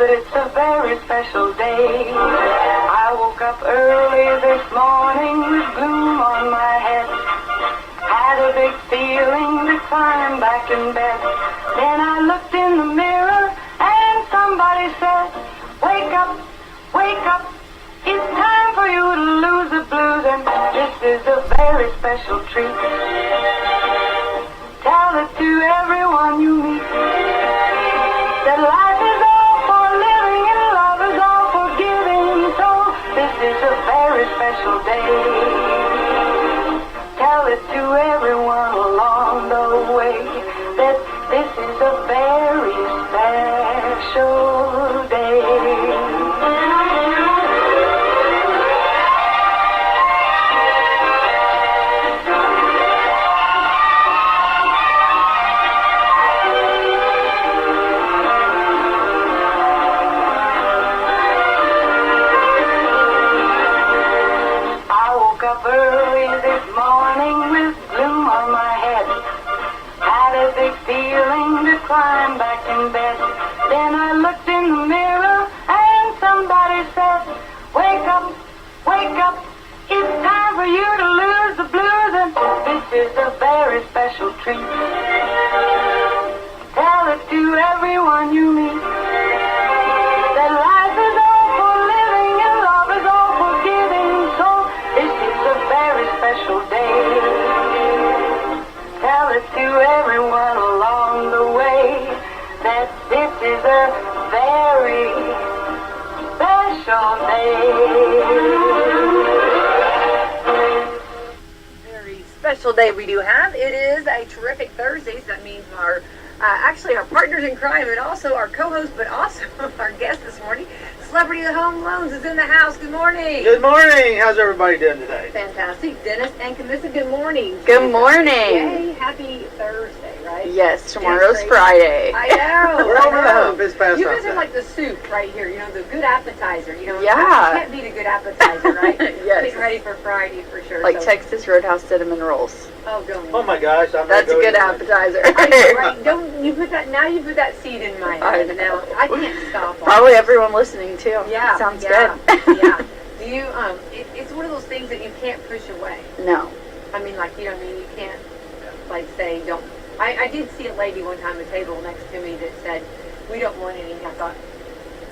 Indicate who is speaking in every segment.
Speaker 1: but it's a very special day. I woke up early this morning with gloom on my head. Had a big feeling to climb back in bed. Then I looked in the mirror and somebody said, wake up, wake up. It's time for you to lose the blues, and this is a very special treat. Tell it to everyone you meet, that life is all for living and love is all for giving. So this is a very special day. Tell it to everyone along the way that this is a very special day. Early this morning with gloom on my head. Had a big feeling to climb back in bed. Then I looked in the mirror and somebody said, wake up, wake up. It's time for you to lose the blues, and this is a very special treat. Tell it to everyone you meet, that life is all for living and love is all for giving. So this is a very special day. Tell it to everyone along the way that this is a very special day.
Speaker 2: Very special day we do have. It is a terrific Thursday, so that means our actually our partners in crime and also our co-host, but also our guest this morning, Celebrity Home Loans, is in the house. Good morning.
Speaker 3: Good morning. How's everybody doing today?
Speaker 2: Fantastic. Dennis and Camissa, good morning.
Speaker 4: Good morning.
Speaker 2: Yay, happy Thursday, right?
Speaker 4: Yes, tomorrow's Friday.
Speaker 2: I know.
Speaker 3: We're over the hump. It's past
Speaker 2: You guys
Speaker 3: sunset.
Speaker 2: are like the soup right here, you know, the good appetizer. You know,
Speaker 4: Yeah.
Speaker 2: you can't beat a good appetizer, right?
Speaker 4: Yes.
Speaker 2: Getting ready for Friday for sure.
Speaker 4: Like
Speaker 2: so.
Speaker 4: Texas Roadhouse cinnamon rolls.
Speaker 2: Oh, don't.
Speaker 3: Oh my gosh, I'm
Speaker 4: That's a
Speaker 3: gonna go
Speaker 4: good
Speaker 3: eat
Speaker 4: appetizer.
Speaker 2: I know, right? Don't you put that? Now you put that seed in my head.
Speaker 4: I know.
Speaker 2: Now I can't stop.
Speaker 4: Probably everyone listening too.
Speaker 2: Yeah.
Speaker 4: Sounds
Speaker 2: yeah,
Speaker 4: good.
Speaker 2: Yeah. Do you? It's one of those things that you can't push away.
Speaker 4: No.
Speaker 2: I mean, like, you know what I mean? You can't, like, say, don't. I did see a lady one time at a table next to me that said, we don't want any. I thought,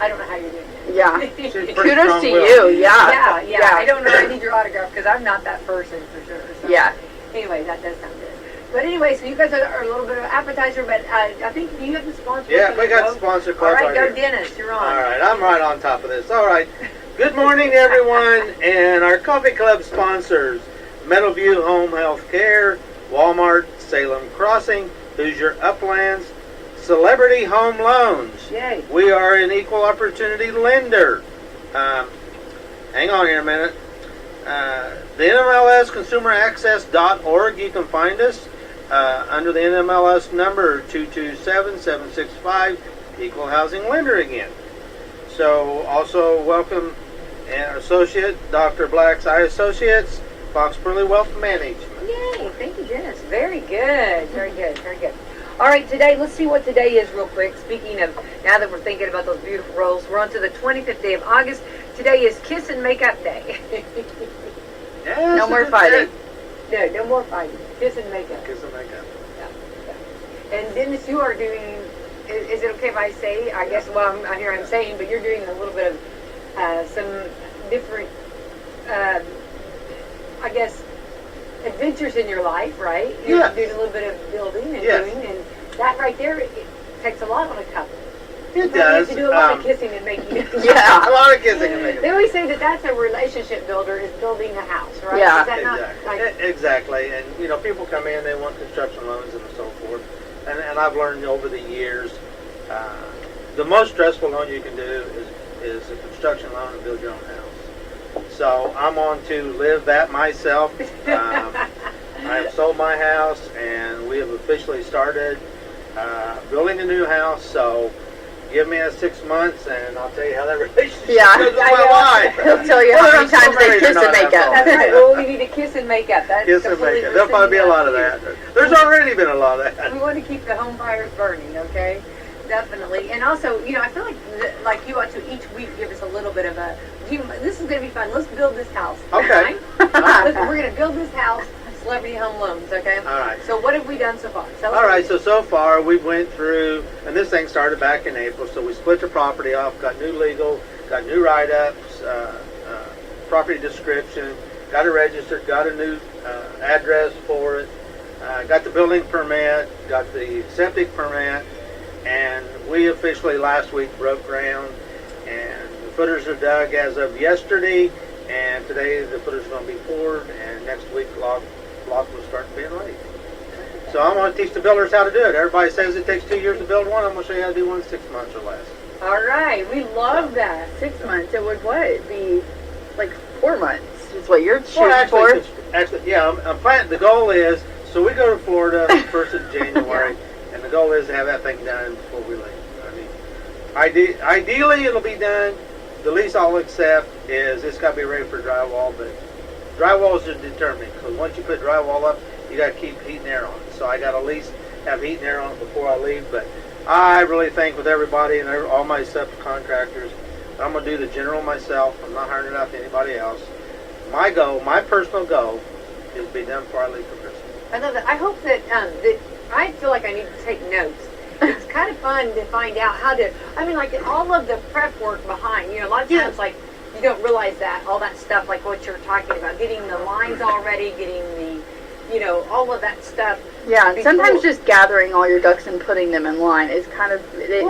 Speaker 2: I don't know how you're doing it.
Speaker 4: Yeah.
Speaker 3: She's pretty
Speaker 4: Kudos to
Speaker 3: strong-willed.
Speaker 4: you. Yeah.
Speaker 2: Yeah. I don't know. I need your autograph because I'm not that person for sure. So.
Speaker 4: Yeah.
Speaker 2: Anyway, that does sound good. But anyway, so you guys are a little bit of appetizer, but I think you have the sponsor.
Speaker 3: Yeah, we got the sponsor
Speaker 2: All
Speaker 3: card
Speaker 2: right, go
Speaker 3: here.
Speaker 2: Dennis, you're on.
Speaker 3: All right, I'm right on top of this. All right. Good morning, everyone, and our coffee club sponsors: Meadowview Home Health Care, Walmart, Salem Crossing, Hoosier Uplands, Celebrity Home Loans.
Speaker 2: Yay.
Speaker 3: We are an equal opportunity lender. Hang on here a minute. The NMLS ConsumerAccess.org. You can find us under the NMLS number 227-765, Equal Housing Lender again. So also welcome our associate, Dr. Black's Eye Associates, Fox Burley Wealth Management.
Speaker 2: Yay, thank you, Dennis. Very good, very good, very good. All right, today, let's see what today is real quick. Speaking of, now that we're thinking about those beautiful rolls, we're on to the 25th day of August. Today is Kiss and Makeup Day.
Speaker 3: Yes,
Speaker 4: No more
Speaker 3: it's
Speaker 4: fighting.
Speaker 2: No, no more fighting. Kiss and Makeup.
Speaker 3: Kiss and makeup.
Speaker 2: Yeah. And Dennis, you are doing, is it okay if I say, I guess, well, I'm saying, but you're doing a little bit of some different, I guess, adventures in your life, right? You're
Speaker 3: Yes.
Speaker 2: doing a little bit of building and
Speaker 3: Yes.
Speaker 2: doing, and that right there, it takes a lot on a couple.
Speaker 3: It
Speaker 2: You have
Speaker 3: does.
Speaker 2: to do a lot of kissing and making.
Speaker 4: Yeah.
Speaker 3: A lot of kissing and makeup.
Speaker 2: They always say that that's a relationship builder, is building a house, right?
Speaker 4: Yeah.
Speaker 2: Is that not
Speaker 3: Exactly.
Speaker 2: like,
Speaker 3: Exactly. And, you know, people come in, they want construction loans and so forth. And I've learned over the years, the most stressful loan you can do is a construction loan and build your own house. So I'm on to live that myself. I have sold my house, and we have officially started building a new house. So give me 6 months, and I'll tell you how that relationship
Speaker 4: Yeah.
Speaker 3: goes with my wife.
Speaker 4: He'll tell you how
Speaker 3: Whether
Speaker 4: many
Speaker 3: I'm still
Speaker 4: times they
Speaker 3: married or
Speaker 4: kiss
Speaker 3: not,
Speaker 4: and make
Speaker 3: that's all.
Speaker 4: up.
Speaker 2: that's right. Well, we need to kiss and make up. That's
Speaker 3: Kiss and
Speaker 2: completely
Speaker 3: make up. There'll probably be a lot of that. There's already been a lot of
Speaker 2: We
Speaker 3: that.
Speaker 2: want to keep the home fires burning, okay? Definitely. And also, I feel like you ought to each week give us a little bit of a, this is going to be fun. Let's build this house.
Speaker 3: Okay.
Speaker 2: We're going to build this house, Celebrity Home Loans, okay?
Speaker 3: All right.
Speaker 2: So what have we done so far? Tell us
Speaker 3: All
Speaker 2: what
Speaker 3: right,
Speaker 2: we did.
Speaker 3: so far we went through, and this thing started back in April, so we split the property off, got new legal, got new write-ups, property description, got it registered, got a new address for it, got the building permit, got the septic permit, and we officially last week broke ground, and the footers are dug as of yesterday, and today the footers are going to be poured, and next week block will start being laid. So I'm going to teach the builders how to do it. Everybody says it takes 2 years to build one. I'm going to show you how to do one in 6 months or less.
Speaker 2: All right. We love that.
Speaker 4: 6 months. It would what? Be like 4 months is what you're shooting
Speaker 3: Well,
Speaker 4: for.
Speaker 3: actually, yeah, I'm planning. The goal is, so we go to Florida the 1st of January, and the goal is to have that thing done before we leave. I mean, ideally it'll be done. The least I'll accept is it's got to be ready for drywall, but drywall is determined, because once you put drywall up, you got to keep heat and air on it. So I got to at least have heat and air on it before I leave. But I really think with everybody and all my subcontractors, I'm going to do the general myself. I'm not hiring it out to anybody else. My goal, my personal goal, is to be done before I leave for Christmas.
Speaker 2: I love that. I hope that, I feel like I need to take notes. It's kind of fun to find out how to, like all of the prep work behind, a lot of times, like, you don't realize that, all that stuff, like what you're talking about, getting the lines all ready, getting the, all of that stuff.
Speaker 4: Yeah, and
Speaker 2: before.
Speaker 4: sometimes just gathering all your ducks and putting them in line is kind of
Speaker 2: It's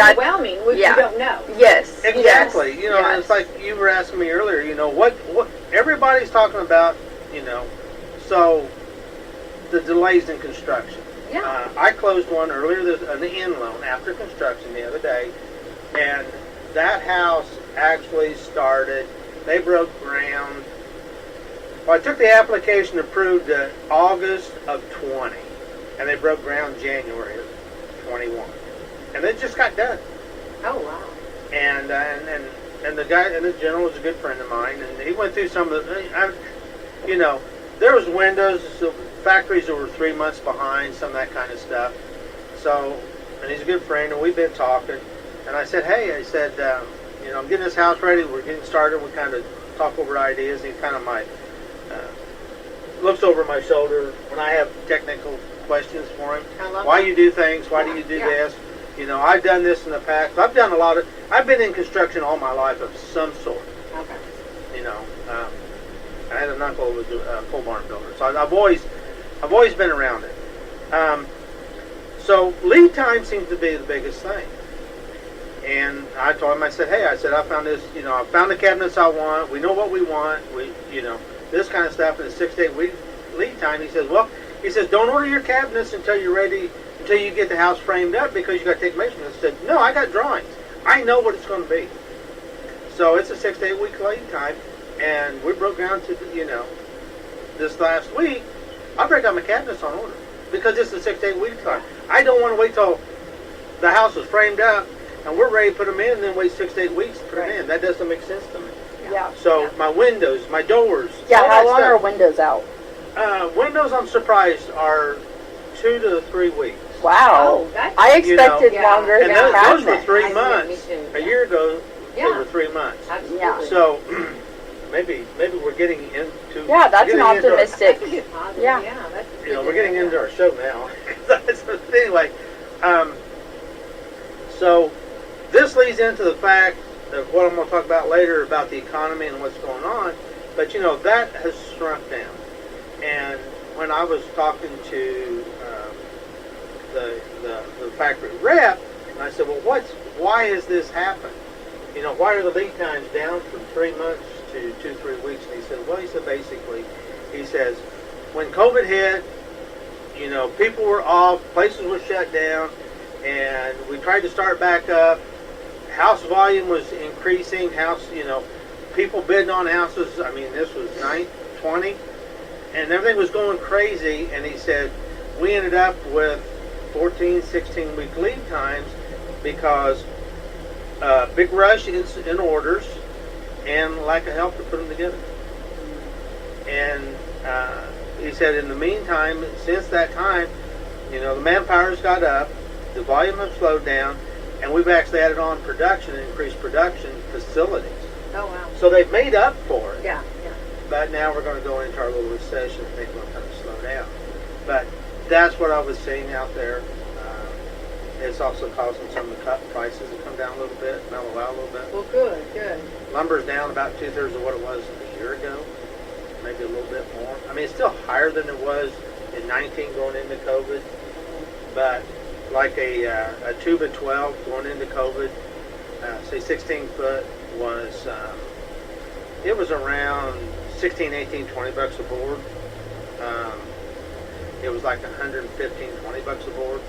Speaker 2: overwhelming, which you don't know.
Speaker 4: Yes,
Speaker 3: exactly.
Speaker 4: Yes,
Speaker 3: And it's like you were asking me earlier. What everybody's talking about. So the delays in construction.
Speaker 2: Yeah.
Speaker 3: I closed one earlier, an end loan after construction the other day, and that house actually started. They broke ground. Well, I took the application approved August of 20, and they broke ground January of 21, and they just got done.
Speaker 2: Oh wow!
Speaker 3: And the guy and the general was a good friend of mine, and he went through some of the. There was windows, so factories that were 3 months behind, some of that kind of stuff. So, and he's a good friend, and we've been talking. And I said, hey, I'm getting this house ready. We're getting started. We kind of talk over ideas. And he kind of looks over my shoulder when I have technical questions for him. Why you do things? Why do you do this? I've done this in the past. I've been in construction all my life of some sort.
Speaker 2: Okay.
Speaker 3: I had an uncle who was a pole barn builder, so I've always been around it. So lead time seems to be the biggest thing. And I told him, I said, I found this, I found the cabinets I want. We know what we want. This kind of stuff in a 6 to 8 week lead time. He says, don't order your cabinets until you're ready, until you get the house framed up, because you got to take measurements. I said, no, I got drawings. I know what it's going to be. So it's a 6 to 8 week lead time, and we broke down to, this last week, I break out my cabinets on order, because it's a 6 to 8 week time. I don't want to wait till the house is framed up and we're ready to put them in, and then wait 6 to 8 weeks to put them in. That doesn't make sense to me.
Speaker 4: Yeah.
Speaker 3: So my windows, my doors.
Speaker 4: Yeah,
Speaker 3: all
Speaker 4: how
Speaker 3: that
Speaker 4: long are
Speaker 3: stuff.
Speaker 4: windows out?
Speaker 3: Windows, I'm surprised, are 2 to 3 weeks.
Speaker 4: Wow.
Speaker 2: Oh, that's-
Speaker 4: I expected longer
Speaker 3: And
Speaker 4: than
Speaker 3: those were
Speaker 4: cabinet.
Speaker 3: 3
Speaker 2: I see,
Speaker 3: months.
Speaker 2: me too.
Speaker 3: A year ago, they
Speaker 2: Yeah.
Speaker 3: were 3 months.
Speaker 2: Absolutely.
Speaker 4: Yeah.
Speaker 3: So maybe we're getting into.
Speaker 4: Yeah, that's an
Speaker 3: getting into our-
Speaker 4: optimistic.
Speaker 2: That's a good positive.
Speaker 4: Yeah.
Speaker 2: That's
Speaker 3: we're getting into our show now. Anyway, so this leads into the fact of what I'm going to talk about later about the economy and what's going on. But that has shrunk down. And when I was talking to the factory rep, and I said, well, why has this happened? Why are the lead times down from 3 months to 2-3 weeks? And he said, basically, he says, when COVID hit, people were off, places were shut down, and we tried to start back up. House volume was increasing. People bidding on houses. I mean, this was 20, and everything was going crazy. And he said, we ended up with 14, 16 week lead times because big rush in orders and lack of help to put them together. And he said, in the meantime, since that time, the manpower's got up, the volume have slowed down, and we've actually added on production and increased production facilities.
Speaker 2: Oh, wow.
Speaker 3: So they've made up for it.
Speaker 2: Yeah, yeah.
Speaker 3: But now we're going to go into our little recession and things will kind of slow down. But that's what I was seeing out there. It's also causing some of the cut prices to come down a little bit, mellow out a little bit.
Speaker 2: Well, good, good.
Speaker 3: Lumber's down about 2/3 of what it was a year ago, maybe a little bit more. I mean, it's still higher than it was in 19 going into COVID, but like a tube of 12 going into COVID, say 16 foot was, it was around 16, 18, 20 bucks a board. It was like 115, 20 bucks a board.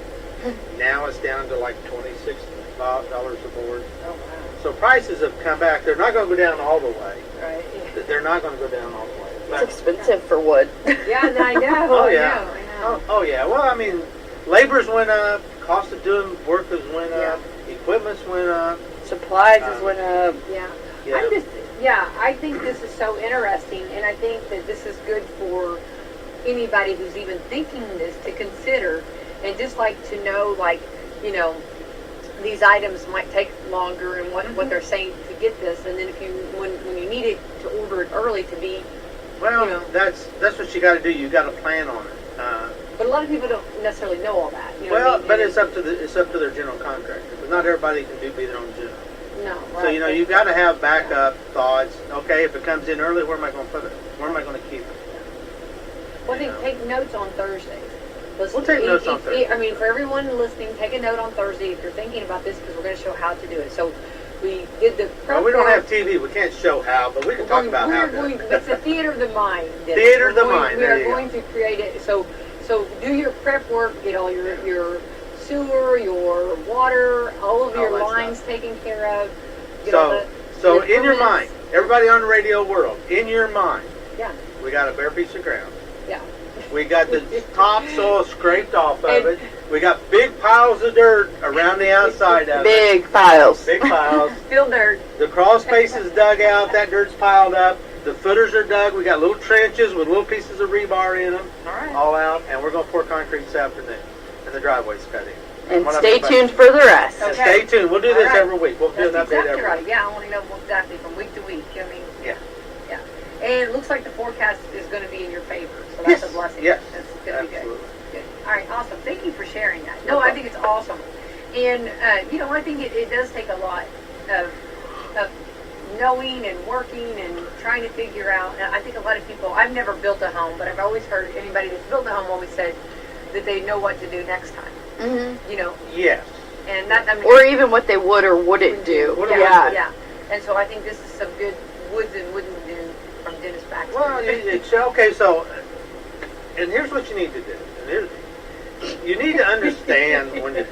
Speaker 3: Now it's down to like $26 a board.
Speaker 2: Oh, wow.
Speaker 3: So prices have come back. They're not going to go down all the way.
Speaker 2: Right.
Speaker 3: They're not going to go down all the way.
Speaker 4: It's
Speaker 3: But-
Speaker 4: expensive for wood.
Speaker 2: Yeah, I know.
Speaker 3: Oh,
Speaker 2: I
Speaker 3: yeah.
Speaker 2: know, I know.
Speaker 3: Oh yeah. Well, I mean, labor's went up. Cost of doing work has went up. Equipment's went up.
Speaker 4: Supplies has went up.
Speaker 2: Yeah.
Speaker 3: Yeah.
Speaker 2: I think this is so interesting, and I think that this is good for anybody who's even thinking this to consider, and just like to know, like, you know, these items might take longer and what they're saying to get this, and then if you when you need it to order it early to be,
Speaker 3: Well,
Speaker 2: you know.
Speaker 3: that's what you got to do. You got to plan on it.
Speaker 2: but a lot of people don't necessarily know all that. You know
Speaker 3: Well,
Speaker 2: what I mean?
Speaker 3: but
Speaker 2: And
Speaker 3: it's up to their general contractor. But not everybody can be their own general.
Speaker 2: no, right.
Speaker 3: So you know you've got to have backup thoughts. Okay, if it comes in early, where am I going to put it? Where am I going to keep it?
Speaker 2: Well, I
Speaker 3: you
Speaker 2: think
Speaker 3: know.
Speaker 2: take notes on Thursdays. Listen,
Speaker 3: We'll take notes on Thursday.
Speaker 2: I mean, for everyone listening, take a note on Thursday if you're thinking about this, because we're going to show how to do it. So we did the prep
Speaker 3: Well, we don't
Speaker 2: work.
Speaker 3: have TV. We can't show how, but we can talk about how.
Speaker 2: It's a theater of the mind. Dennis.
Speaker 3: Theater of the
Speaker 2: We're going-
Speaker 3: mind,
Speaker 2: We
Speaker 3: there
Speaker 2: are
Speaker 3: you go.
Speaker 2: going to create it. So do your prep work. Get all your sewer, your water, all of
Speaker 3: All
Speaker 2: your
Speaker 3: that
Speaker 2: lines taken care of. Get all
Speaker 3: So
Speaker 2: the
Speaker 3: in your
Speaker 2: permits.
Speaker 3: mind, everybody on the radio world, in your mind,
Speaker 2: Yeah.
Speaker 3: we got a bare piece of ground.
Speaker 2: Yeah.
Speaker 3: We got the topsoil scraped off of
Speaker 2: And-
Speaker 3: it. We got big piles of dirt around the outside of it.
Speaker 4: Big piles.
Speaker 3: Big piles.
Speaker 2: Fill dirt.
Speaker 3: The crawl space is dug out. That dirt's piled up. The footers are dug. We got little trenches with little pieces of rebar in them,
Speaker 2: All right.
Speaker 3: all out. And we're going to pour concrete this afternoon. And the driveway's cut in.
Speaker 4: And
Speaker 3: What up,
Speaker 4: stay
Speaker 3: everybody?
Speaker 4: tuned for the rest.
Speaker 3: And
Speaker 2: Okay.
Speaker 3: stay tuned. We'll do this
Speaker 2: All right.
Speaker 3: every week. We'll do
Speaker 2: That's
Speaker 3: an update
Speaker 2: exactly
Speaker 3: every
Speaker 2: right.
Speaker 3: week.
Speaker 2: Yeah, I want to know exactly from week to week. I mean,
Speaker 3: Yeah.
Speaker 2: yeah. And it looks like the forecast is going to be in your favor, so that's
Speaker 3: Yes.
Speaker 2: a blessing.
Speaker 3: Yes.
Speaker 2: That's going to be good.
Speaker 3: Absolutely.
Speaker 2: Good. All right, awesome. Thank you for sharing that.
Speaker 3: No
Speaker 2: No, I
Speaker 3: problem.
Speaker 2: think it's awesome. And, you know, I think it does take a lot of knowing and working and trying to figure out. And I think a lot of people, I've never built a home, but I've always heard anybody that's built a home always said that they know what to do next time.
Speaker 4: Mm-hmm.
Speaker 2: You know,
Speaker 3: Yes.
Speaker 2: and that, I mean,
Speaker 4: Or even what they would or wouldn't do.
Speaker 3: What
Speaker 2: yeah,
Speaker 3: about
Speaker 2: yeah. And so I think this is some good woods and wouldn't do from Dennis Baxter.
Speaker 3: Well, okay, so, and here's what you need to do. And here's, you need to understand when you.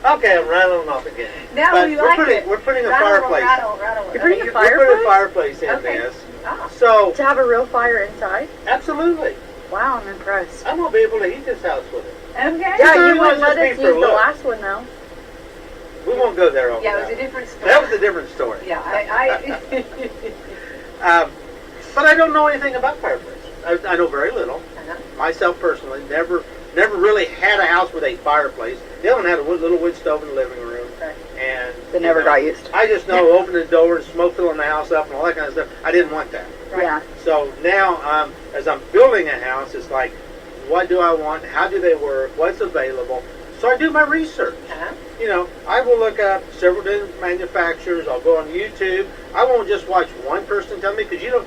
Speaker 3: Okay, I'm rattling off again.
Speaker 2: No,
Speaker 3: But
Speaker 2: we
Speaker 3: we're
Speaker 2: like
Speaker 3: putting,
Speaker 2: it.
Speaker 3: We're putting a
Speaker 2: Rattle,
Speaker 3: fireplace.
Speaker 2: rattle.
Speaker 4: You're putting a
Speaker 3: We're putting a fireplace in
Speaker 2: Okay.
Speaker 3: this.
Speaker 2: Ah,
Speaker 3: So,
Speaker 4: To have a real fire inside?
Speaker 3: absolutely,
Speaker 4: Wow, I'm impressed.
Speaker 3: I'm gonna be able to heat this house with it.
Speaker 2: okay.
Speaker 4: Yeah,
Speaker 3: So
Speaker 4: you
Speaker 3: it
Speaker 4: wouldn't
Speaker 3: was
Speaker 4: let
Speaker 3: just me
Speaker 4: us
Speaker 3: for
Speaker 4: use the
Speaker 3: look.
Speaker 4: last one though.
Speaker 3: We won't go there over
Speaker 2: Yeah, it was
Speaker 3: that.
Speaker 2: a different story.
Speaker 3: That was a different story.
Speaker 2: Yeah,
Speaker 3: But I don't know anything about fireplaces. I know very little. Myself personally, never really had a house with a fireplace. Dylan had a little wood stove in the living room,
Speaker 2: Right.
Speaker 3: and
Speaker 4: That never got used.
Speaker 3: I just know opening the door and smoke filling the house up and all that kind of stuff. I didn't want that.
Speaker 2: Right.
Speaker 4: Yeah.
Speaker 3: So now, as I'm building a house, it's like, what do I want? How do they work? What's available? So I do my research.
Speaker 2: Uh-huh.
Speaker 3: You know, I will look up several different manufacturers. I'll go on YouTube. I won't just watch one person tell me, because you know,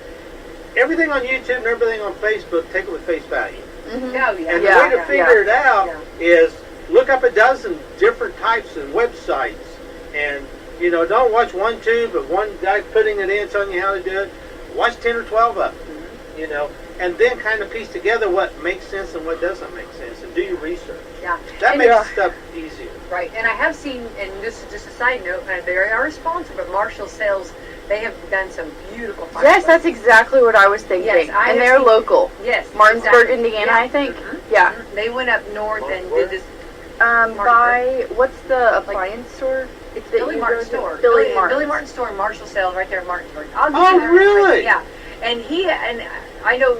Speaker 3: everything on YouTube and everything on Facebook, take it with face value.
Speaker 4: Mm-hmm.
Speaker 2: Oh, yeah.
Speaker 3: And
Speaker 4: Yeah,
Speaker 3: the way to figure it out
Speaker 2: Yeah.
Speaker 3: is look up a dozen different types and websites. And, you know, don't watch one tube of one guy putting it in, telling you how to do it. Watch 10 or 12 of them,
Speaker 2: Mm-hmm.
Speaker 3: you know, and then kind of piece together what makes sense and what doesn't make sense, and do your research.
Speaker 2: Yeah.
Speaker 3: That
Speaker 2: And-
Speaker 3: makes stuff easier.
Speaker 2: Right, and I have seen, and this is just a side note, they are sponsored, but Marshall Sales, they have done some beautiful
Speaker 4: Yes,
Speaker 2: fireplaces.
Speaker 4: that's exactly what I was thinking.
Speaker 2: Yes, I
Speaker 4: and
Speaker 2: have
Speaker 4: they're
Speaker 2: seen-
Speaker 4: local.
Speaker 2: Yes.
Speaker 4: Martinsburg,
Speaker 2: exactly.
Speaker 4: Indiana,
Speaker 2: Yeah.
Speaker 4: I think.
Speaker 2: Mhm.
Speaker 4: Yeah.
Speaker 2: Mhm. They went up north and
Speaker 3: Where?
Speaker 2: did this
Speaker 4: By what's the appliance store? It's
Speaker 2: Billy Martin store.
Speaker 4: Billy Martin.
Speaker 2: Billy Martin store in Marshall Sales right there in Martinsburg. I'll give
Speaker 3: Oh,
Speaker 2: you their
Speaker 3: really?
Speaker 2: information. Yeah. And I know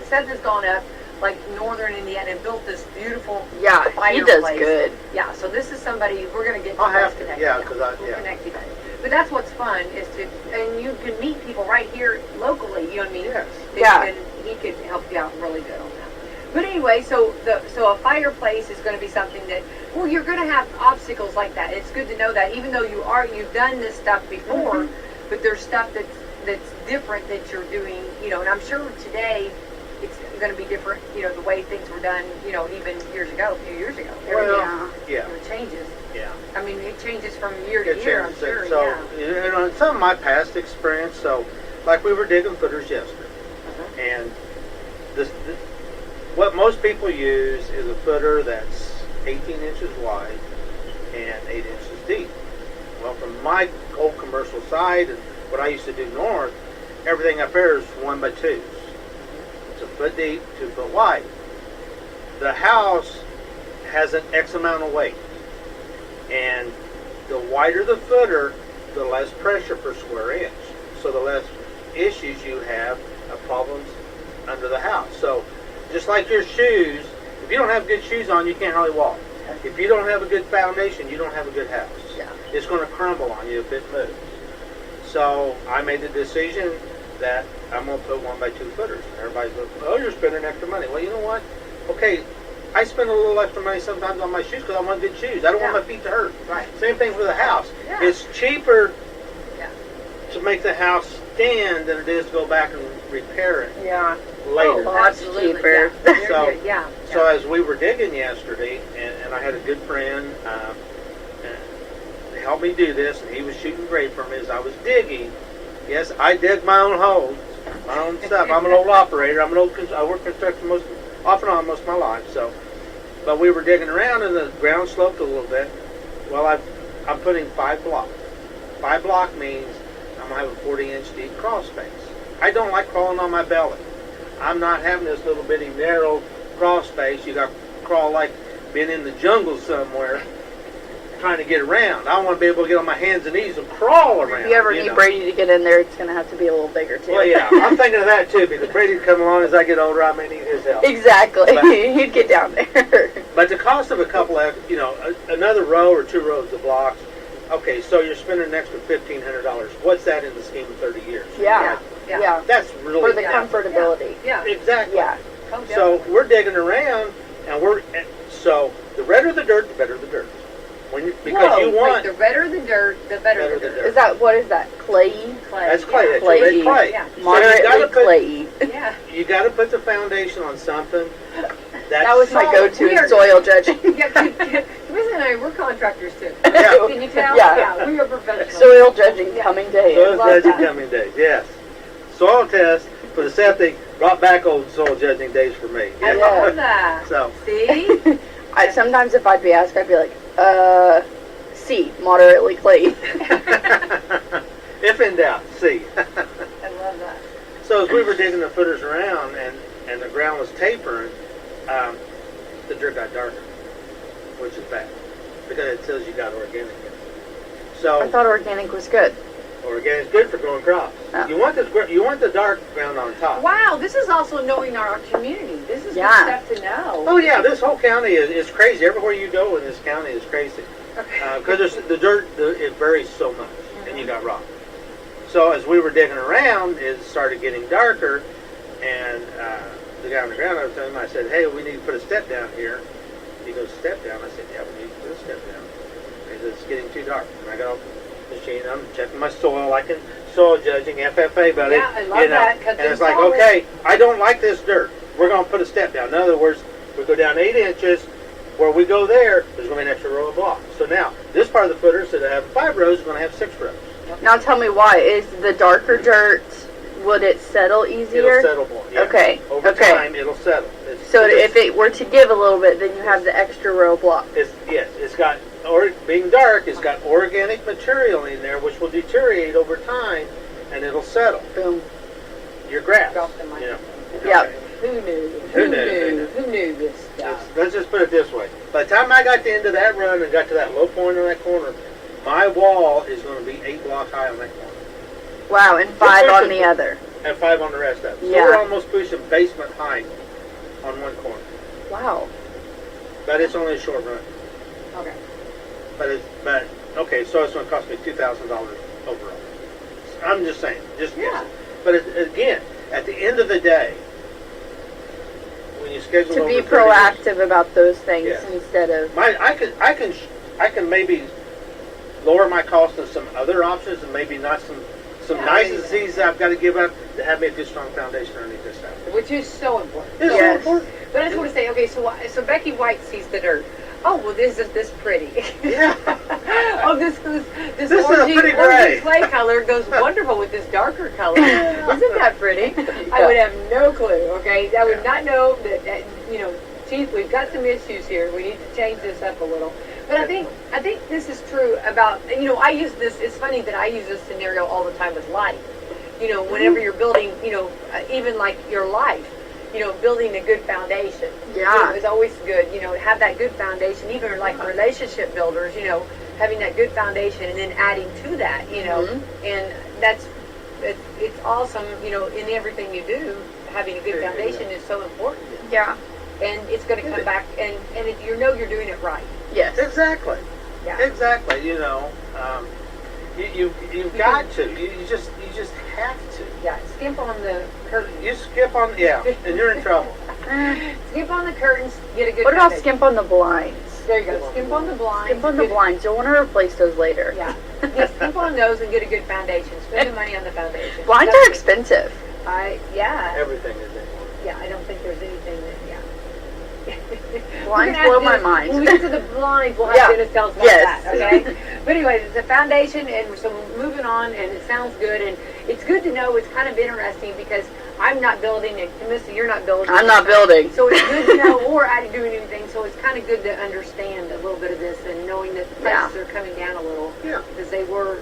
Speaker 2: Seth has gone up like northern Indiana and built this beautiful
Speaker 4: Yeah, he does
Speaker 2: fireplace.
Speaker 4: good.
Speaker 2: Yeah, so this is somebody we're going to get.
Speaker 3: I'll have to,
Speaker 2: connected.
Speaker 3: yeah, 'cause
Speaker 2: we'll connect you guys. But that's what's fun is to, and you can meet people right here locally. You know what I mean?
Speaker 3: Yes.
Speaker 4: Yeah.
Speaker 2: And he could help you out really good on that. But anyway, so a fireplace is going to be something that, well, you're going to have obstacles like that. It's good to know that, even though you've done this stuff before, but there's stuff that's different that you're doing. You know, and I'm sure today it's going to be different. You know, the way things were done. You know, even years ago, a few years ago.
Speaker 3: Well, yeah,
Speaker 2: It changes.
Speaker 3: yeah.
Speaker 2: I mean, it changes from year to
Speaker 3: It
Speaker 2: year. I'm
Speaker 3: changes
Speaker 2: sure.
Speaker 3: things. So,
Speaker 2: Yeah.
Speaker 3: you know, in some of my past experience, so, like we were digging footers yesterday, and what most people use is a footer that's 18 inches wide and 8 inches deep. Well, from my old commercial side and what I used to do north, everything up there is 1 by 2s. It's a foot deep, 2 foot wide. The house has an X amount of weight, and the wider the footer, the less pressure per square inch. So the less issues you have of problems under the house. So just like your shoes, if you don't have good shoes on, you can't hardly walk. If you don't have a good foundation, you don't have a good house.
Speaker 4: Yeah.
Speaker 3: It's going to crumble on you if it moves. So I made the decision that I'm going to put 1 by 2 footers. Everybody's going, oh, you're spending extra money. Well, you know what? Okay, I spend a little extra money sometimes on my shoes because I want good shoes. I don't want my feet to hurt.
Speaker 2: Right.
Speaker 3: Same thing for the house.
Speaker 2: Yeah.
Speaker 3: It's cheaper
Speaker 2: Yeah.
Speaker 3: to make the house stand than it is to go back and repair it
Speaker 4: Yeah.
Speaker 3: later.
Speaker 4: Oh, lots
Speaker 2: Absolutely,
Speaker 4: cheaper.
Speaker 2: Yeah.
Speaker 3: So-
Speaker 2: yeah.
Speaker 3: So as we were digging yesterday, and I had a good friend to help me do this, and he was shooting grade for me as I was digging. Yes, I dig my own holes, my own stuff. I'm an old operator. I work construction off and on most of my life. So, but we were digging around, and the ground sloped a little bit. Well, I'm putting 5 block. 5 block means I'm gonna have a 40-inch deep crawl space. I don't like crawling on my belly. I'm not having this little bitty narrow crawl space. You got to crawl like being in the jungle somewhere trying to get around. I want to be able to get on my hands and knees and crawl around.
Speaker 4: If you ever need
Speaker 3: know.
Speaker 4: Brady to get in there, it's going to have to be a little bigger, too.
Speaker 3: Well, yeah, I'm thinking of that too, because Brady come along as I get older, I may need his help.
Speaker 4: Exactly.
Speaker 3: But-
Speaker 4: He'd get down there.
Speaker 3: But the cost of a couple of, another row or 2 rows of blocks, okay, so you're spending an extra $1,500. What's that in the scheme of 30 years?
Speaker 4: Yeah.
Speaker 2: Yeah.
Speaker 4: Yeah.
Speaker 3: That's really
Speaker 4: For the
Speaker 2: Yeah.
Speaker 4: comfortability.
Speaker 2: Yeah.
Speaker 3: Exactly.
Speaker 4: Yeah.
Speaker 2: Oh,
Speaker 3: So
Speaker 2: definitely.
Speaker 3: we're digging around, and so the redder the dirt, the better the dirt. Because
Speaker 2: Whoa,
Speaker 3: you want
Speaker 2: wait, the redder the dirt, the better the dirt.
Speaker 4: Is that, what is that, clayey?
Speaker 2: Clay.
Speaker 3: that's clay.
Speaker 2: Yeah.
Speaker 3: That's
Speaker 4: Clayey.
Speaker 3: red clay.
Speaker 2: Yeah.
Speaker 3: So you
Speaker 4: Moderately
Speaker 3: gotta put
Speaker 4: clayey.
Speaker 2: Yeah.
Speaker 3: you got to put the foundation on something.
Speaker 4: That was my
Speaker 2: solid.
Speaker 4: go-to
Speaker 2: We are-
Speaker 4: in soil judging.
Speaker 2: Yeah, Miss and I, we're contractors too.
Speaker 3: Yeah.
Speaker 2: Can you tell?
Speaker 4: Yeah.
Speaker 2: We are professionals.
Speaker 4: Soil judging
Speaker 2: Yeah.
Speaker 4: coming to
Speaker 3: Soil
Speaker 4: you.
Speaker 2: love
Speaker 3: judging
Speaker 2: that.
Speaker 3: coming days. Yes. Soil test for the septic brought back old soil judging days for me.
Speaker 2: I
Speaker 4: Yeah.
Speaker 2: love that.
Speaker 3: So
Speaker 2: See?
Speaker 4: Sometimes if I'd be asked, I'd be like, C, moderately clayey.
Speaker 3: if in doubt, see.
Speaker 2: I love that.
Speaker 3: So as we were digging the footers around and the ground was tapering, the dirt got darker, which is bad because it says you got organic in it.
Speaker 4: I
Speaker 3: So
Speaker 4: thought organic was good.
Speaker 3: organic is good for growing crops.
Speaker 4: Oh.
Speaker 3: You want the dark ground on top.
Speaker 2: Wow, this is also knowing our community. This is
Speaker 4: Yeah.
Speaker 2: good stuff to know.
Speaker 3: Oh yeah, this whole county is crazy. Everywhere you go in this county is crazy because the dirt it varies so much, and you got rock. So as we were digging around, it started getting darker, and the guy on the ground, I was telling him, I said, hey, we need to put a step down here. He goes, step down? I said, yeah, we need to put a step down. He says, it's getting too dark. And I got off the machine, I'm checking my soil, like in soil judging, FFA, buddy.
Speaker 2: Yeah, I love that, 'cause
Speaker 3: And it's like,
Speaker 2: solid.
Speaker 3: okay, I don't like this dirt. We're going to put a step down. In other words, we go down 8 inches. Where we go there, there's going to be an extra row of blocks. So now, this part of the footer, instead of having 5 rows, is going to have 6 rows.
Speaker 4: Now tell me why. Is the darker dirt, would it settle easier?
Speaker 3: It'll settle more. Yeah.
Speaker 4: Okay,
Speaker 3: Over
Speaker 4: okay.
Speaker 3: time, it'll settle.
Speaker 4: So if it were to give a little bit, then you have the extra row block.
Speaker 3: It's got, being dark, it's got organic material in there, which will deteriorate over time, and it'll settle.
Speaker 4: Boom.
Speaker 3: Your grass.
Speaker 2: Drop the mic.
Speaker 3: You know.
Speaker 4: Yep.
Speaker 2: Who knew?
Speaker 3: Who knew?
Speaker 2: Who knew this stuff?
Speaker 3: Let's just put it this way. By the time I got to the end of that run and got to that low point on that corner, my wall is going to be 8 blocks high on that corner.
Speaker 4: Wow, and 5 on the other.
Speaker 3: And 5 on the rest of it. So
Speaker 4: Yeah.
Speaker 3: we're almost pushing basement height on one corner.
Speaker 4: Wow.
Speaker 3: But it's only a short run.
Speaker 2: Okay.
Speaker 3: But okay, so it's going to cost me $2,000 overall. I'm just saying, just
Speaker 2: Yeah.
Speaker 3: guessing. But again, at the end of the day, when you schedule
Speaker 4: To
Speaker 3: over
Speaker 4: be
Speaker 3: 30
Speaker 4: proactive about those things
Speaker 3: Yes.
Speaker 4: instead of.
Speaker 3: I can maybe lower my cost on some other options, and maybe not some
Speaker 2: Yeah,
Speaker 3: niceties that I've got to give up to have me a good strong foundation underneath this house.
Speaker 2: Which is so important.
Speaker 3: It's
Speaker 4: Yes.
Speaker 3: so important.
Speaker 2: But I just want to say, okay, so Becky White sees the dirt. Oh, well, this is this pretty.
Speaker 3: Yeah.
Speaker 2: Oh, this
Speaker 3: is a pretty gray.
Speaker 2: clay color goes wonderful with this darker color. Isn't that pretty? I would have no clue. Okay, I would not know that. Geez, we've got some issues here. We need to change this up a little. But I think this is true about. I use this. It's funny that I use this scenario all the time with life. Whenever you're building, even like your life. Building a good foundation.
Speaker 4: Yeah.
Speaker 2: Is always good. Have that good foundation. Even like relationship builders, having that good foundation and then adding to that, and it's awesome. In everything you do, having a good foundation is so important,
Speaker 4: Yeah.
Speaker 2: and it's going to come back, and you're doing it right.
Speaker 4: Yes.
Speaker 3: Exactly.
Speaker 2: Yeah.
Speaker 3: Exactly. You've got to. You just have to.
Speaker 2: Yeah. Skimp on the curtains.
Speaker 3: You skip on, and you're in trouble.
Speaker 2: Skimp on the curtains. Get a good.
Speaker 4: What about
Speaker 2: foundation.
Speaker 4: skimp on the blinds?
Speaker 2: There you go. Skimp on the blinds.
Speaker 4: Skimp on the
Speaker 2: Get-
Speaker 4: blinds. You'll want to replace those later.
Speaker 2: Yeah. Skimp on those and get a good foundation. Spend the money on the foundation.
Speaker 4: Blinds are expensive.
Speaker 2: Yeah.
Speaker 3: Everything is in.
Speaker 2: Yeah, I don't think there's anything that,
Speaker 4: Blinds
Speaker 2: We're gonna
Speaker 4: blow
Speaker 2: have
Speaker 4: my
Speaker 2: Dennis-
Speaker 4: mind.
Speaker 2: When we get to the blinds, we'll have
Speaker 4: Yeah.
Speaker 2: Dennis tell us about
Speaker 4: Yes.
Speaker 2: that, okay? But anyway, it's a foundation, and so we're moving on, and it sounds good, and it's good to know. It's kind of interesting because I'm not building, and Missy, you're not building.
Speaker 4: I'm not building.
Speaker 2: So it's good to know, or I didn't do anything, so it's kind of good to understand a little bit of this and knowing that prices are coming down a little
Speaker 3: Yeah.
Speaker 2: because they were,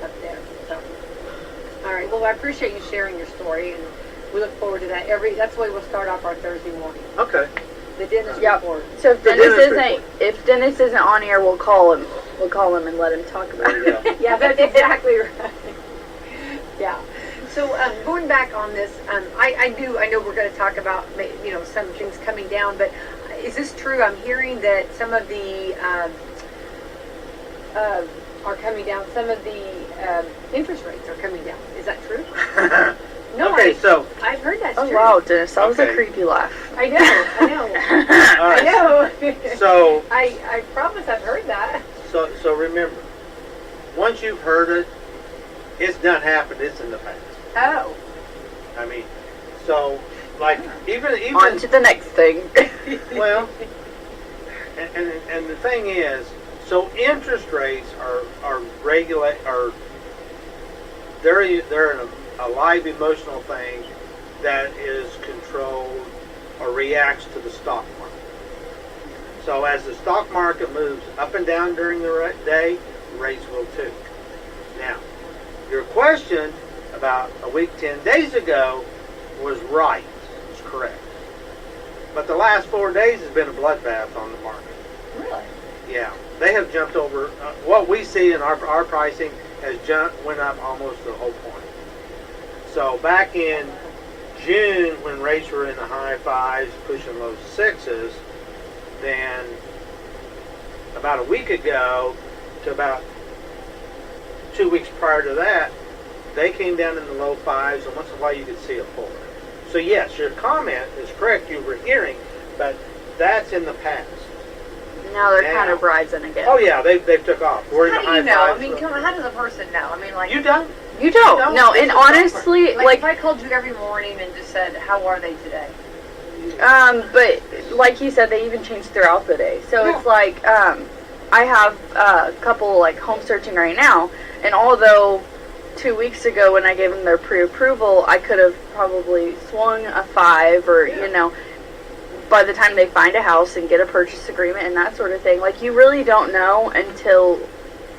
Speaker 2: up there. So, all right. Well, I appreciate you sharing your story, and we look forward to that. That's the way we'll start off our Thursday morning.
Speaker 3: Okay.
Speaker 2: The dentist
Speaker 4: Yep.
Speaker 2: report.
Speaker 4: So if
Speaker 3: The
Speaker 4: Dennis
Speaker 3: dentist
Speaker 4: isn't on air, we'll call him. We'll call him and let him talk about
Speaker 3: There
Speaker 4: it.
Speaker 3: you go.
Speaker 2: Yeah, that's exactly right. Yeah. So going back on this, I know we're going to talk about some things coming down, but is this true? I'm hearing that some of the are coming down. Some of the interest rates are coming down. Is that true? No.
Speaker 3: Okay, so
Speaker 2: I've heard that's
Speaker 4: Oh
Speaker 2: true.
Speaker 4: wow, Dennis, that was a
Speaker 3: Okay.
Speaker 4: creepy laugh.
Speaker 2: I know.
Speaker 3: all
Speaker 2: I
Speaker 3: right.
Speaker 2: know.
Speaker 3: So
Speaker 2: I promise I've heard that.
Speaker 3: so remember, once you've heard it, it's done happened. It's in the past.
Speaker 2: Oh.
Speaker 3: I mean, so like even
Speaker 4: On to the next thing.
Speaker 3: well, and the thing is, so interest rates are they're a live emotional thing that is controlled or reacts to the stock market. So as the stock market moves up and down during the day, rates will too. Now, your question about a week, 10 days ago was right. It's correct. But the last 4 days has been a bloodbath on the market.
Speaker 2: Really?
Speaker 3: Yeah, they have jumped over. What we see in our pricing has went up almost the whole point. So back in June, when rates were in the high fives, pushing low sixes, then about a week ago to about 2 weeks prior to that, they came down in the low fives, and once in a while you could see a four. So yes, your comment is correct. You were hearing, but that's in the past.
Speaker 4: Now they're
Speaker 3: Now.
Speaker 4: kind of rising again.
Speaker 3: Oh yeah, they've took off. We're in
Speaker 2: How
Speaker 3: the
Speaker 2: do
Speaker 3: high
Speaker 2: you know? I
Speaker 3: fives.
Speaker 2: mean, come on, how does a person know? I mean, like,
Speaker 3: You don't.
Speaker 4: You don't.
Speaker 3: don't.
Speaker 4: No,
Speaker 3: It's
Speaker 4: and
Speaker 3: a
Speaker 4: honestly,
Speaker 2: if I called you every morning and just said, "How are they today?"
Speaker 4: but like you said, they even change throughout the day. So
Speaker 2: Yeah.
Speaker 4: it's like, I have a couple like home searching right now, and although 2 weeks ago when I gave them their pre-approval, I could have probably swung a 5 or, by the time they find a house and get a purchase agreement and that sort of thing, like you really don't know until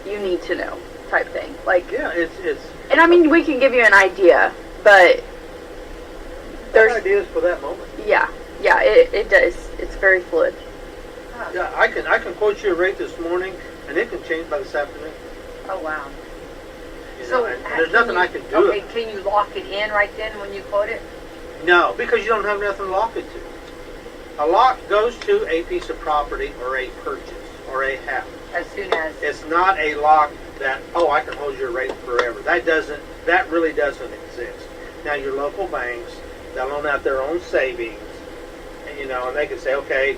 Speaker 4: you need to know type thing. Like,
Speaker 3: Yeah, it's
Speaker 4: and I mean, we can give you an idea, but
Speaker 3: there's
Speaker 4: there's,
Speaker 3: ideas for that moment.
Speaker 4: yeah, it does. It's very fluid.
Speaker 3: Yeah, I can quote you a rate this morning, and it can change by this afternoon.
Speaker 2: Oh wow.
Speaker 3: You know, and there's nothing I can do.
Speaker 2: Okay, can you lock it in right then when you quote it?
Speaker 3: No, because you don't have nothing to lock it to. A lock goes to a piece of property or a purchase or a house.
Speaker 2: As soon as.
Speaker 3: It's not a lock that, oh, I can hold your rate forever. That really doesn't exist. Now, your local banks, they'll loan out their own savings, and they can say, okay,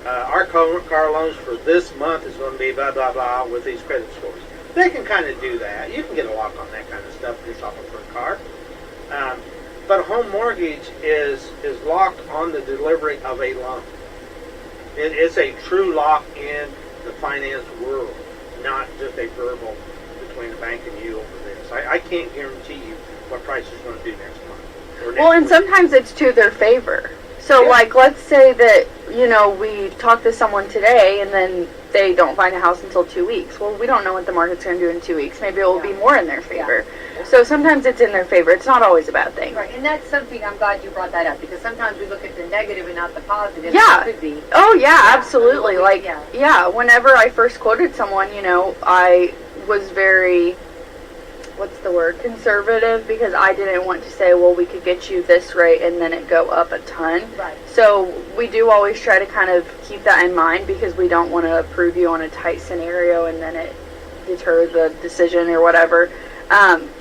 Speaker 3: our car loans for this month is going to be blah, blah, blah with these credit scores. They can kind of do that. You can get a lock on that kind of stuff if you're shopping for a car. But a home mortgage is locked on the delivery of a loan. It's a true lock in the finance world, not just a verbal between the bank and you over this. I can't guarantee you what price is going to do next month. Or next
Speaker 4: Well, and
Speaker 3: week.
Speaker 4: sometimes it's to their favor. So,
Speaker 3: Yeah.
Speaker 4: like, let's say that, we talk to someone today and then they don't find a house until 2 weeks. Well, we don't know what the market's going to do in 2 weeks. Maybe it will be more in their favor. So sometimes it's in their favor. It's not always a bad thing.
Speaker 2: Right, and that's something I'm glad you brought that up, because sometimes we look at the negative and not the positive.
Speaker 4: Yeah.
Speaker 2: It could be.
Speaker 4: Oh, yeah,
Speaker 2: Yeah.
Speaker 4: absolutely. Like,
Speaker 2: Yeah.
Speaker 4: yeah, whenever I first quoted someone, I was very, what's the word, conservative, because I didn't want to say, well, we could get you this rate and then it go up a ton.
Speaker 2: Right.
Speaker 4: So we do always try to kind of keep that in mind, because we don't want to approve you on a tight scenario and then it deters the decision or whatever.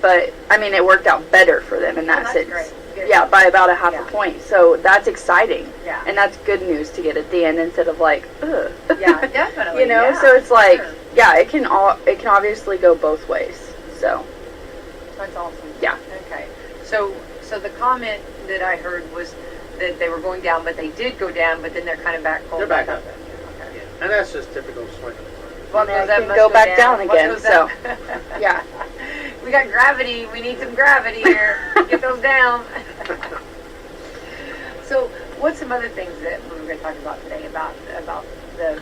Speaker 4: But I mean, it worked out better for them in that
Speaker 2: that's
Speaker 4: sense.
Speaker 2: great. Good.
Speaker 4: Yeah, by about a half
Speaker 2: Yeah.
Speaker 4: a point. So that's exciting.
Speaker 2: Yeah.
Speaker 4: And that's good news to get at the end instead of like, ugh.
Speaker 2: Yeah, definitely. Yeah.
Speaker 4: So it's like,
Speaker 2: Sure.
Speaker 4: yeah, it can obviously go both ways. So
Speaker 2: That's awesome.
Speaker 4: yeah.
Speaker 2: Okay. So the comment that I heard was that they were going down, but they did go down, but then they're kind of back.
Speaker 3: They're back up.
Speaker 2: Okay.
Speaker 3: Yeah. And that's just typical swing.
Speaker 2: Well,
Speaker 4: They
Speaker 2: that
Speaker 4: can
Speaker 2: must
Speaker 4: go back down
Speaker 2: Must
Speaker 4: again,
Speaker 2: go
Speaker 4: so,
Speaker 2: down.
Speaker 4: yeah.
Speaker 2: We got gravity. We need some gravity here. Get those down. So, what's some other things that we were going to talk about today about the?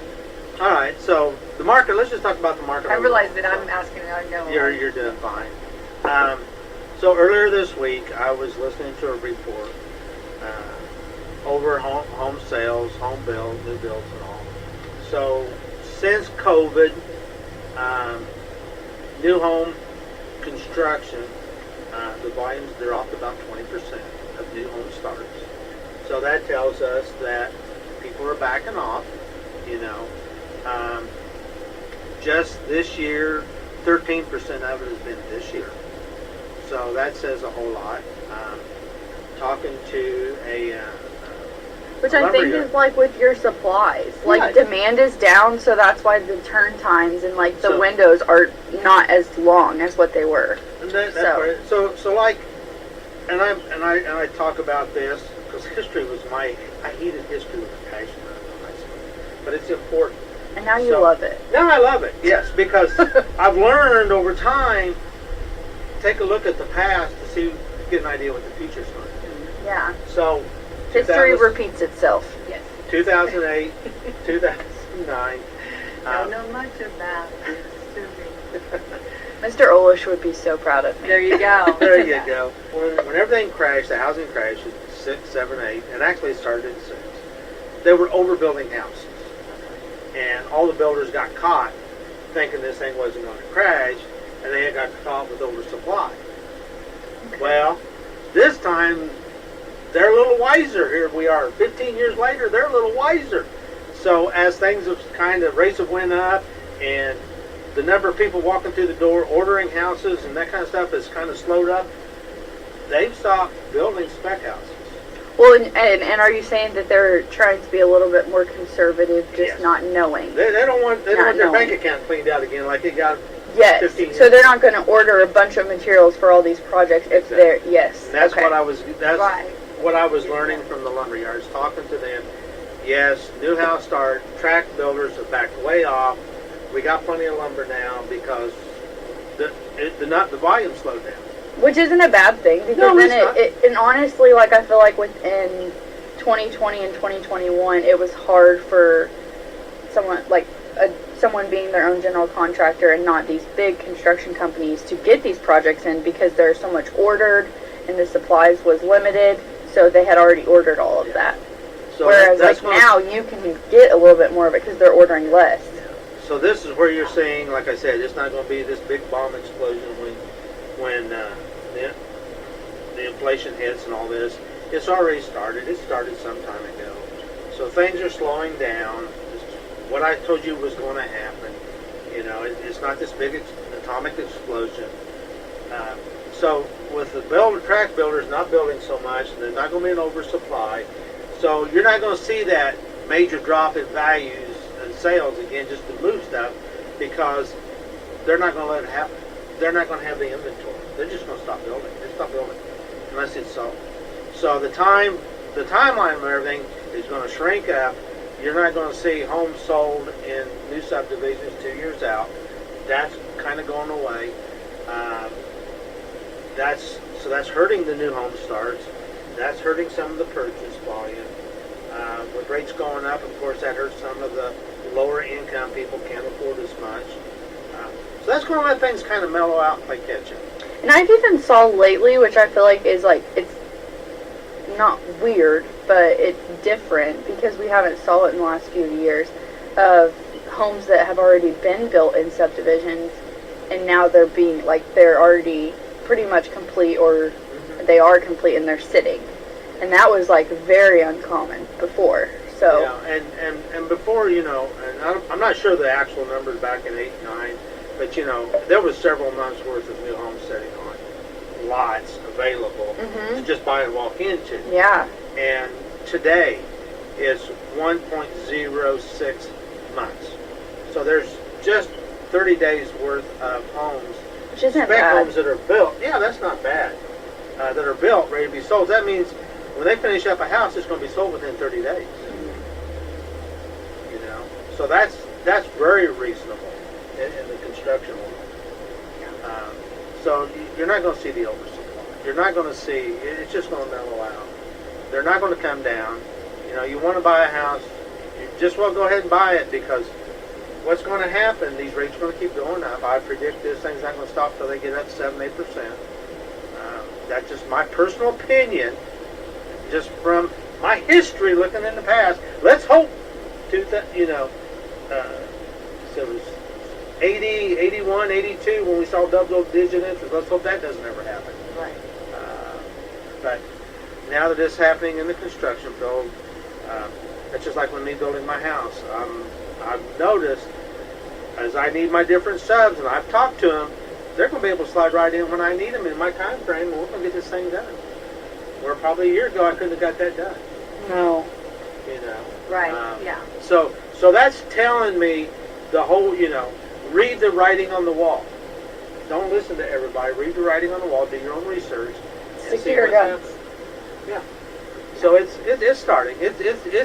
Speaker 3: All right, so the market. Let's just talk about the market.
Speaker 2: I realize that I'm asking. I know.
Speaker 3: You're doing fine. So earlier this week, I was listening to a report over home sales, home builds, new builds, and all. So since COVID, new home construction, the volumes, they're off about 20% of new home starts. So that tells us that people are backing off, just this year, 13% of it has been this year. So that says a whole lot. Talking to
Speaker 4: Which I think is like with your supplies. Like demand is down, so that's why the turn times and like the windows are not as long as what they were.
Speaker 3: And that's right. So like, and I talk about this because history was I hated history with a passion in high school, but it's important.
Speaker 4: And now you love it.
Speaker 3: Now I love it, yes, because I've learned over time. Take a look at the past to see, get an idea what the future's going to do.
Speaker 4: Yeah.
Speaker 3: So
Speaker 4: History repeats itself.
Speaker 2: Yes.
Speaker 3: 2008, 2009.
Speaker 2: I don't know much about history.
Speaker 4: Mr. Olish would be so proud of me.
Speaker 2: There you go.
Speaker 3: There you go. When everything crashed, the housing crash in 6, 7, 8, and actually it started in 6. They were overbuilding houses, and all the builders got caught thinking this thing wasn't going to crash, and they got caught with oversupply. Okay. Well, this time they're a little wiser. Here we are, 15 years later, they're a little wiser. So as things have kind of rates have went up, and the number of people walking through the door, ordering houses, and that kind of stuff has kind of slowed up, they've stopped building spec houses.
Speaker 4: Well, and are you saying that they're trying to be a little bit more conservative, just not knowing?
Speaker 3: They don't want their bank account cleaned out again like it got.
Speaker 4: Yes.
Speaker 3: 15 years
Speaker 4: So they're not going to order a bunch of materials for all these projects if they're yes.
Speaker 3: And that's
Speaker 4: okay.
Speaker 3: what I was. That's
Speaker 2: Right.
Speaker 3: what I was learning from the lumber yards, talking to them. Yes, new house start, tract builders have backed way off. We got plenty of lumber now because the volume slowed down.
Speaker 4: Which isn't a bad thing because
Speaker 3: No,
Speaker 4: then
Speaker 3: it's not.
Speaker 4: and honestly, like I feel like within 2020 and 2021, it was hard for someone someone being their own general contractor and not these big construction companies to get these projects in because there's so much ordered and the supplies was limited, so they had already ordered all of that.
Speaker 3: So
Speaker 4: Whereas
Speaker 3: that's
Speaker 4: like now you can get a little bit more of it because they're ordering less.
Speaker 3: So this is where you're saying, like I said, it's not going to be this big bomb explosion when the inflation hits and all this. It's already started. It started some time ago. So things are slowing down. What I told you was going to happen. You know, it's not this big atomic explosion. So with the track builders not building so much, there's not going to be an oversupply. So you're not going to see that major drop in values and sales again just to move stuff, because they're not going to let it happen. They're not going to have the inventory. They're just going to stop building. They stop building unless it's sold. So the timeline of everything is going to shrink up. You're not going to see homes sold in new subdivisions 2 years out. That's kind of going away. That's hurting the new home starts. That's hurting some of the purchase volume. With rates going up, of course, that hurts some of the lower income people can't afford as much. So that's going to let things kind of mellow out and play catch up.
Speaker 4: And I've even saw lately, which I feel like is like, it's not weird, but it's different because we haven't saw it in the last few years, of homes that have already been built in subdivisions, and now they're being, like, they're already pretty much complete, or they are complete and they're sitting. And that was, like, very uncommon before. So
Speaker 3: yeah, and before, you know, and I'm not sure the actual numbers back in 8, 9, but, you know, there was several months worth of new homes sitting on lots available to just buy and walk into.
Speaker 4: yeah.
Speaker 3: And today is 1.06 months. So there's just 30 days worth of homes,
Speaker 4: Which isn't
Speaker 3: spec
Speaker 4: bad.
Speaker 3: homes that are built. Yeah, that's not bad. That are built, ready to be sold. That means when they finish up a house, it's going to be sold within 30 days. You know, so that's very reasonable in the construction world. So you're not going to see the oversupply. You're not going to see, it's just going to mellow out. They're not going to come down. You know, you want to buy a house, you just well go ahead and buy it, because what's going to happen, these rates are going to keep going up. I predict this thing's not going to stop till they get up 7, 8%. That's just my personal opinion, just from my history looking in the past. Let's hope, so it was 80, 81, 82 when we saw double-digit interest. Let's hope that doesn't ever happen.
Speaker 2: Right.
Speaker 3: But now that it's happening in the construction field, it's just like with me building my house. I've noticed, as I need my different subs, and I've talked to them, they're going to be able to slide right in when I need them in my time frame, and we're going to get this thing done. Where probably a year ago I couldn't have got that done.
Speaker 4: No.
Speaker 3: You know.
Speaker 2: Right. Yeah.
Speaker 3: So that's telling me the whole, you know, read the writing on the wall. Don't listen to everybody. Read the writing on the wall. Do your own research. and
Speaker 4: Stick
Speaker 3: see
Speaker 4: to your
Speaker 3: what's
Speaker 4: guns.
Speaker 3: happening. Yeah. So it's starting. It's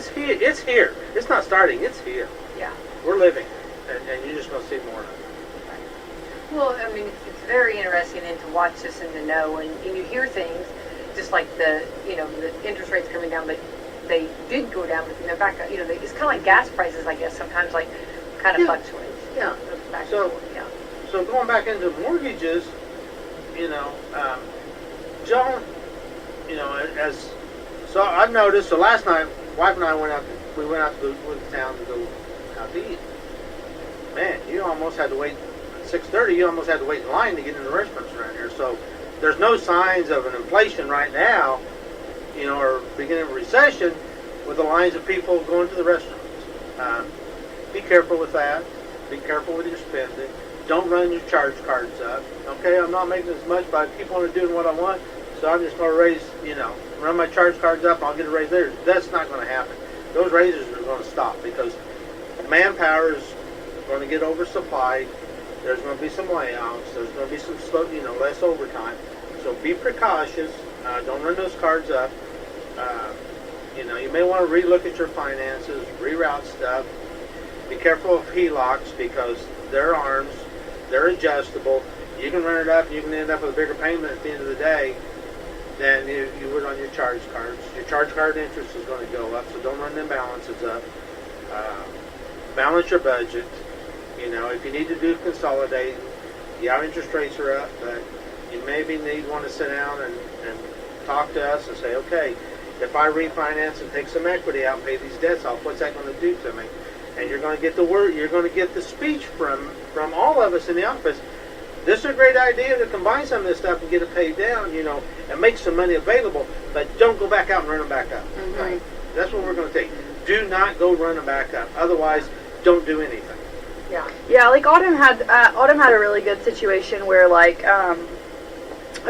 Speaker 3: here. It's here. It's not starting. It's here.
Speaker 2: Yeah.
Speaker 3: We're living, and you're just going to see more of it.
Speaker 2: Well, I mean, it's very interesting and to watch this and to know, and you hear things, just like the interest rates coming down, but they did go down, but they're back up. It's kind of like gas prices, I guess, sometimes like kind of fluctuates.
Speaker 3: Yeah.
Speaker 2: Back and
Speaker 3: So-
Speaker 2: forth, yeah.
Speaker 3: So going back into mortgages, John, so I've noticed. So last night, wife and I went out to town to go out to eat. Man, you almost had to wait. 6:30, you almost had to wait in line to get into restaurants around here. So there's no signs of an inflation right now, or beginning of a recession, with the lines of people going to the restaurants. Be careful with that. Be careful with your spending. Don't run your charge cards up. Okay, I'm not making as much, but I keep on doing what I want, so I'm just going to raise, run my charge cards up, I'll get a raise there. That's not going to happen. Those raises are going to stop because manpower is going to get oversupplied. There's going to be some layoffs. There's going to be some less overtime. So be precautious. Don't run those cards up. You may want to relook at your finances, reroute stuff. Be careful of HELOCs because they're arms. They're adjustable. You can run it up and you can end up with a bigger payment at the end of the day than you would on your charge cards. Your charge card interest is going to go up, so don't run them balances up. Balance your budget. If you need to do consolidating, interest rates are up, but you maybe want to sit down and talk to us and say, okay, if I refinance and take some equity out and pay these debts off, what's that going to do to me? And you're going to get the word, you're going to get the speech from all of us in the office. This is a great idea to combine some of this stuff and get it paid down, and make some money available, but don't go back out and run them back up.
Speaker 4: Mm-hmm.
Speaker 3: Right? That's what we're going to take. do not go run a backup. Otherwise, don't do anything.
Speaker 4: Yeah, like Autumn had a really good situation where like a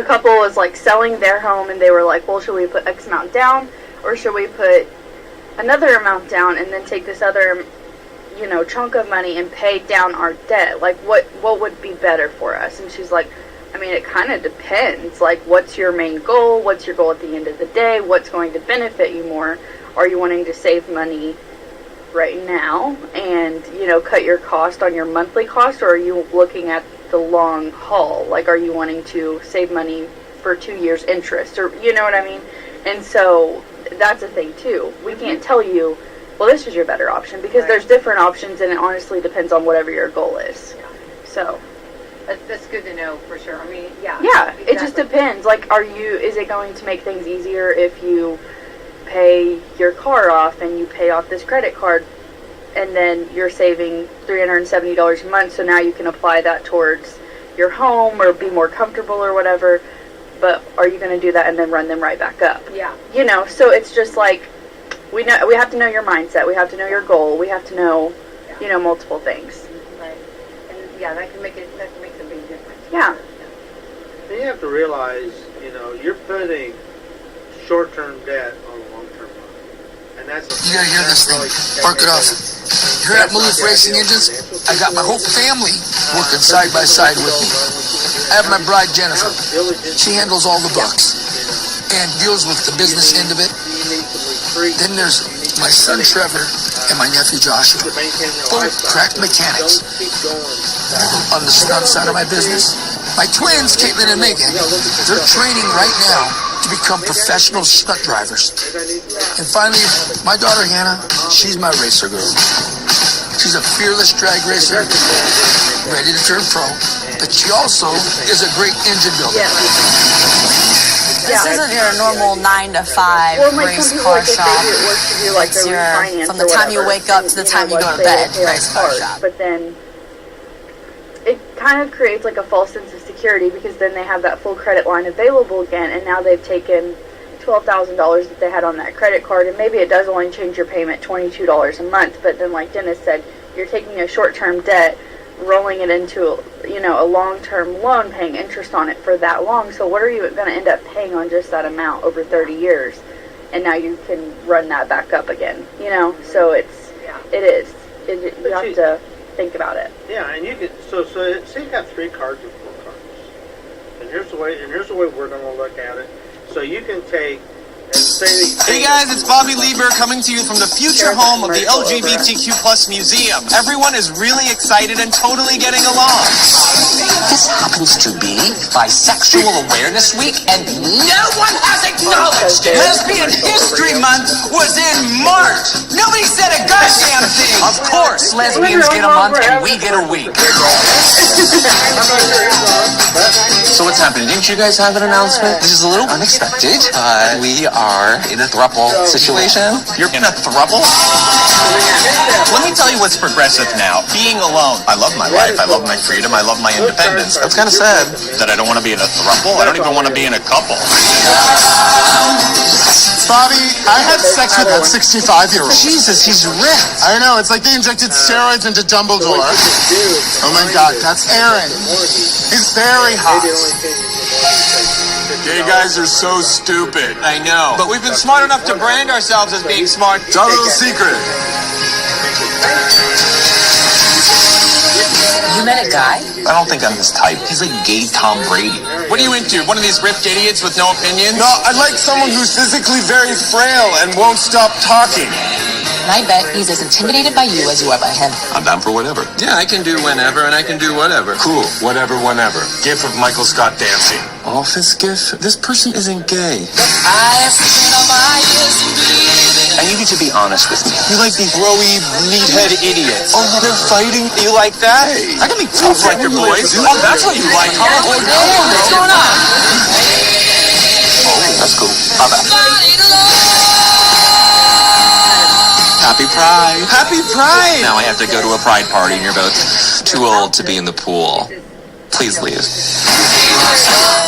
Speaker 4: couple was like selling their home and they were like, well, should we put X amount down or should we put another amount down and then take this other chunk of money and pay down our debt? Like what would be better for us? And she's like, I mean, it kind of depends. Like, what's your main goal? What's your goal at the end of the day? What's going to benefit you more? Are you wanting to save money right now and cut your cost on your monthly cost, or are you looking at the long haul? Like, are you wanting to save money for 2 years interest, or you know what I mean? And so that's a thing too. We can't tell you, well, this is your better option, because there's different options, and it honestly depends on whatever your goal is. So
Speaker 2: that's good to know for sure. I mean, yeah,
Speaker 4: exactly. It just depends. Like, is it going to make things easier if you pay your car off and you pay off this credit card and then you're saving $370 a month, so now you can apply that towards your home or be more comfortable or whatever, but are you going to do that and then run them right back up?
Speaker 2: Yeah.
Speaker 4: So it's just like, we have to know your mindset, we have to know your goal, we have to know multiple things.
Speaker 2: Right. And that can make a big difference.
Speaker 4: Yeah.
Speaker 3: You have to realize, you're putting short-term debt on a long-term loan. And that's
Speaker 5: You gotta hear this thing. Bark it off. You hear that Maloof Racing Engines? I got my whole family working side by side with me. I have my bride Jennifer. She handles all the books and deals with the business end of it. Then there's my son Trevor and my nephew Joshua, both crack mechanics. On the stunt side of my business, my twins Caitlin and Megan, they're training right now to become professional stunt drivers. And finally, my daughter Hannah, she's my racer girl. She's a fearless drag racer, ready to turn pro, but she also is a great engine builder.
Speaker 6: This isn't your normal 9 to 5 race car shop. It's your, from the time you wake up to the time you go to bed, race car shop.
Speaker 4: But then it kind of creates like a false sense of security, because then they have that full credit line available again, and now they've taken $12,000 that they had on that credit card, and maybe it does only change your payment $22 a month, but then like Dennis said, you're taking a short-term debt, rolling it into a long-term loan, paying interest on it for that long. So what are you going to end up paying on just that amount over 30 years? And now you can run that back up again, so you have to think about it.
Speaker 3: Yeah, and you could so you got 3 cards or 4 cards, and here's the way we're going to look at it. So you can take and say that.
Speaker 7: Hey guys, it's Bobby Lieber coming to you from the future home of the LGBTQ+ Museum. Everyone is really excited and totally getting along.
Speaker 8: This happens to be Bisexual Awareness Week, and no one has acknowledged it.
Speaker 7: Lesbian History Month was in March. Nobody said a goddamn thing.
Speaker 8: Of course, lesbians get a month and we get a week.
Speaker 9: So what's happening? Didn't you guys have an announcement? This is a little unexpected. We are in a throuple situation.
Speaker 7: You're in a throuple? Let me tell you what's progressive now. Being alone. I love my life. I love my freedom. I love my independence.
Speaker 9: That's kind of sad.
Speaker 7: That I don't want to be in a throuple. I don't even want to be in a couple.
Speaker 10: Bobby, I had sex with that 65-year-old.
Speaker 9: Jesus, he's ripped.
Speaker 10: I know, it's like they injected steroids into Dumbledore. Oh my God, that's Aaron. He's very hot.
Speaker 7: Gay guys are so stupid. I know. But we've been smart enough to brand ourselves as being smart.
Speaker 10: It's our little secret.
Speaker 8: You met a guy?
Speaker 9: I don't think I'm his type. He's like gay Tom Brady.
Speaker 7: What are you into? One of these ripped idiots with no opinions?
Speaker 10: No, I like someone who's physically very frail and won't stop talking.
Speaker 8: And I bet he's as intimidated by you as you are by him.
Speaker 9: I'm down for whatever.
Speaker 7: Yeah, I can do whenever and I can do whatever.
Speaker 10: Cool, whatever, whenever. GIF of Michael Scott dancing.
Speaker 9: Office GIF? This person isn't gay.
Speaker 8: I
Speaker 9: need you to be honest with me.
Speaker 7: You like these rowy, meathead idiots.
Speaker 9: Oh, they're fighting?
Speaker 7: You like that?
Speaker 9: Hey.
Speaker 7: I can be tough like your boys. Oh, that's what you like, huh?
Speaker 8: What's going on?
Speaker 9: Oh, that's cool. How about
Speaker 7: Happy Pride. Happy Pride!
Speaker 9: Now I have to go to a pride party and you're both too old to be in the pool. Please leave.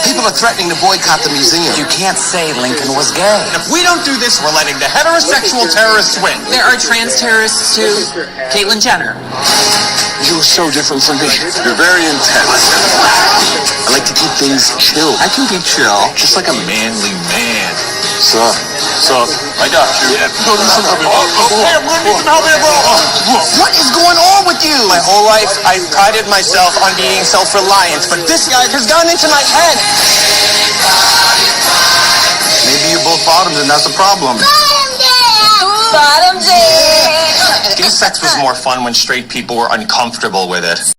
Speaker 9: People are threatening to boycott the museum.
Speaker 8: You can't say Lincoln was gay.
Speaker 7: If we don't do this, we're letting the heterosexual terrorists win.
Speaker 11: There are trans terrorists too. Caitlyn Jenner.
Speaker 9: You're so different from me. You're very intense. I like to keep things chill. I can be chill.
Speaker 7: Just like a manly man.
Speaker 9: Sup? I got you. Go do some help.
Speaker 7: Okay, I'm gonna need some help here, bro.
Speaker 9: What is going on with you?
Speaker 7: My whole life, I prided myself on being self-reliant, but this guy has gone into my head.
Speaker 9: Maybe you both bottomed and that's the problem.
Speaker 6: Bottom dick.
Speaker 7: Gay sex was more fun when straight people were uncomfortable with it.